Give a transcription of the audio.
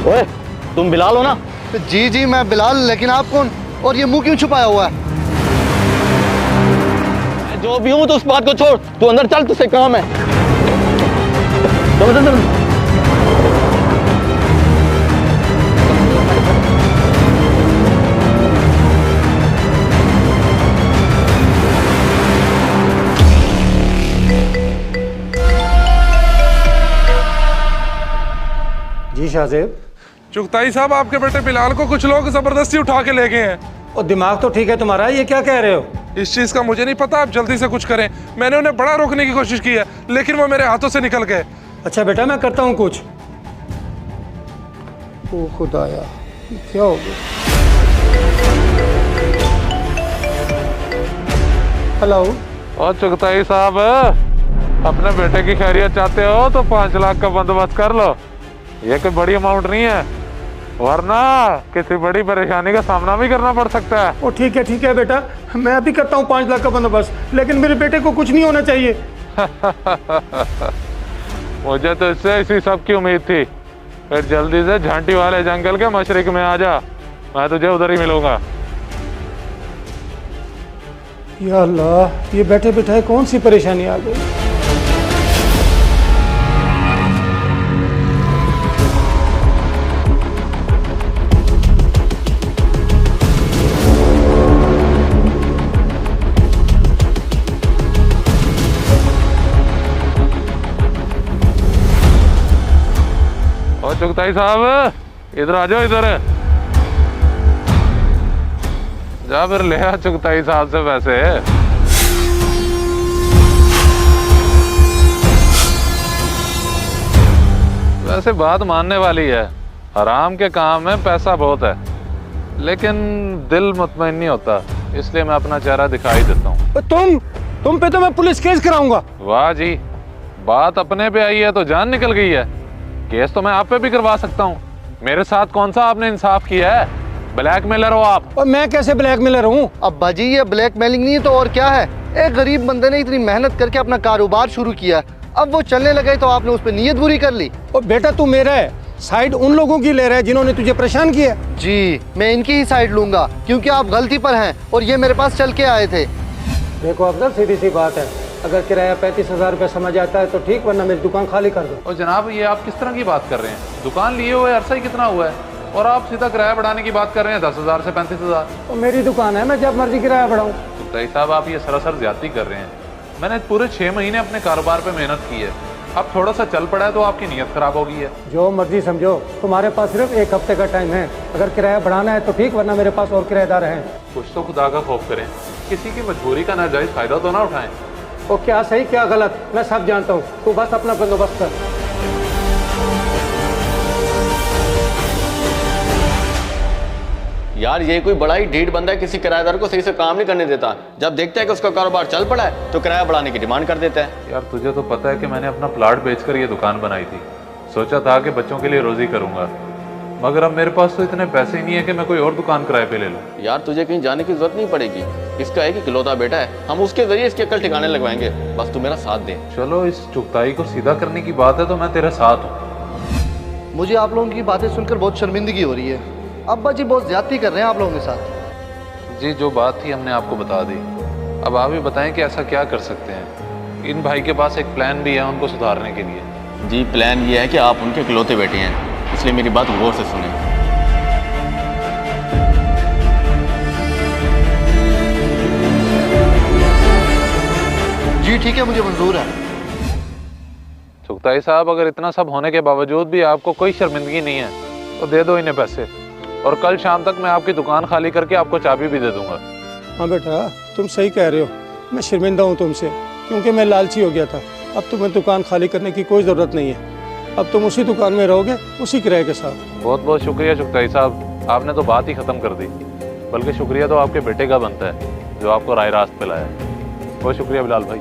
ओए, तुम बिलाल हो ना? जी जी मैं बिलाल, लेकिन आप कौन और ये मुंह क्यों छुपाया हुआ है? मैं जो भी हूँ तो उस बात को छोड़, तू अंदर चल, तुझसे काम है। चल चल चल। जी शाहजेब। चुगताई साहब, आपके बेटे बिलाल को कुछ लोग जबरदस्ती उठा के ले गए हैं। और दिमाग तो ठीक है तुम्हारा, ये क्या कह रहे हो? इस चीज का मुझे नहीं पता, आप जल्दी से कुछ करें। मैंने उन्हें बड़ा रोकने की कोशिश की है, लेकिन वो मेरे हाथों से निकल गए। अच्छा बेटा, मैं करता हूँ कुछ। ओ खुदाया, क्या हो गया? हेलो। और चुगताई साहब, अपने बेटे की खैरियत चाहते हो तो 5 लाख का बंदोबस्त कर लो। ये कोई बड़ी अमाउंट नहीं है, वरना किसी बड़ी परेशानी का सामना भी करना पड़ सकता है। ओ ठीक है बेटा, मैं अभी करता हूँ 5 लाख का बंदोबस्त, लेकिन मेरे बेटे को कुछ नहीं होना चाहिए। मुझे तो इससे इसी सब की उम्मीद थी। फिर जल्दी से झांटी वाले जंगल के मशरिक में आ जा, मैं तुझे उधर ही मिलूंगा। या अल्लाह, ये बैठे बैठाए कौन सी परेशानी आ गई? और चुगताई साहब, इधर आ जाओ, इधर जा, फिर ले आ चुगताई साहब से पैसे। वैसे बात मानने वाली है, हराम के काम में पैसा बहुत है, लेकिन दिल मुतमईन नहीं होता, इसलिए मैं अपना चेहरा दिखाई देता हूँ। तुम पे तो मैं पुलिस केस कराऊंगा। वाह जी, बात अपने पे आई है तो जान निकल गई है। केस तो मैं आप पे भी करवा सकता हूँ। मेरे साथ कौन सा आपने इंसाफ किया है? ब्लैकमेलर हो आप। और मैं कैसे ब्लैकमेलर हूँ? अब्बा जी, ये ब्लैकमेलिंग नहीं है तो और क्या है? एक गरीब बंदे ने इतनी मेहनत करके अपना कारोबार शुरू किया, अब वो चलने लगे तो आपने उस पर नीयत बुरी कर ली। और बेटा तू मेरा है, साइड उन लोगों की ले रहा है जिन्होंने तुझे परेशान किया। जी, मैं इनकी ही साइड लूंगा, क्योंकि आप गलती पर हैं और ये मेरे पास चल के आए थे। देखो अफजल, सीधी सी बात है, अगर किराया 35,000 रुपये समझ आता है तो ठीक, वरना मेरी दुकान खाली कर दो। और जनाब, ये आप किस तरह की बात कर रहे हैं? दुकान लिए हुए अरसा ही कितना हुआ है, और आप सीधा किराया बढ़ाने की बात कर रहे हैं 10,000 से 35,000। और मेरी दुकान है, मैं जब मर्जी किराया बढ़ाऊँ। चुगताई साहब, आप ये सरासर ज्यादती कर रहे हैं। मैंने पूरे 6 महीने अपने कारोबार पे मेहनत की है, अब थोड़ा सा चल पड़ा है तो आपकी नीयत खराब हो गई है। जो मर्जी समझो, तुम्हारे पास सिर्फ 1 हफ्ते का टाइम है, अगर किराया बढ़ाना है तो ठीक, वरना मेरे पास और किराएदार हैं। कुछ तो खुदा का खौफ करें, किसी की मजबूरी का नाजायज फायदा तो ना उठाएं। वो क्या सही क्या गलत मैं सब जानता हूँ, तू बस अपना बंदोबस्त कर। यार, ये कोई बड़ा ही ढीठ बंदा है, किसी किराएदार को सही से काम नहीं करने देता। जब देखता है कि उसका कारोबार चल पड़ा है तो किराया बढ़ाने की डिमांड कर देता है। यार, तुझे तो पता है कि मैंने अपना प्लाट बेचकर ये दुकान बनाई थी। सोचा था कि बच्चों के लिए रोजी करूंगा, मगर अब मेरे पास तो इतने पैसे ही नहीं है कि मैं कोई और दुकान किराए पे ले लूं। यार, तुझे कहीं जाने की जरूरत नहीं पड़ेगी, इसका एक इकलौता बेटा है, हम उसके जरिए इसकी अकल ठिकाने लगवाएंगे, बस तू मेरा साथ दे। चलो, इस चुगताई को सीधा करने की बात है तो मैं तेरे साथ हूँ। मुझे आप लोगों की बातें सुनकर बहुत शर्मिंदगी हो रही है। अब्बा जी बहुत ज्यादती कर रहे हैं आप लोगों के साथ। जी, जो बात थी हमने आपको बता दी, अब आप भी बताएं कि ऐसा क्या कर सकते हैं। इन भाई के पास एक प्लान भी है उनको सुधारने के लिए। जी, प्लान ये है कि आप उनके इकलौते बेटे हैं, इसलिए मेरी बात गौर से सुने। जी ठीक है, मुझे मंजूर है। चुगताई साहब, अगर इतना सब होने के बावजूद भी आपको कोई शर्मिंदगी नहीं है तो दे दो इन्हें पैसे, और कल शाम तक मैं आपकी दुकान खाली करके आपको चाबी भी दे दूंगा। हाँ बेटा, तुम सही कह रहे हो, मैं शर्मिंदा हूँ तुमसे, क्योंकि मैं लालची हो गया था। अब तुम्हें दुकान खाली करने की कोई ज़रूरत नहीं है, अब तुम उसी दुकान में रहोगे, उसी किराए के साथ। बहुत बहुत शुक्रिया चुगताई साहब, आपने तो बात ही ख़त्म कर दी। बल्कि शुक्रिया तो आपके बेटे का बनता है जो आपको राय रास्त पे लाया। बहुत शुक्रिया बिलाल भाई।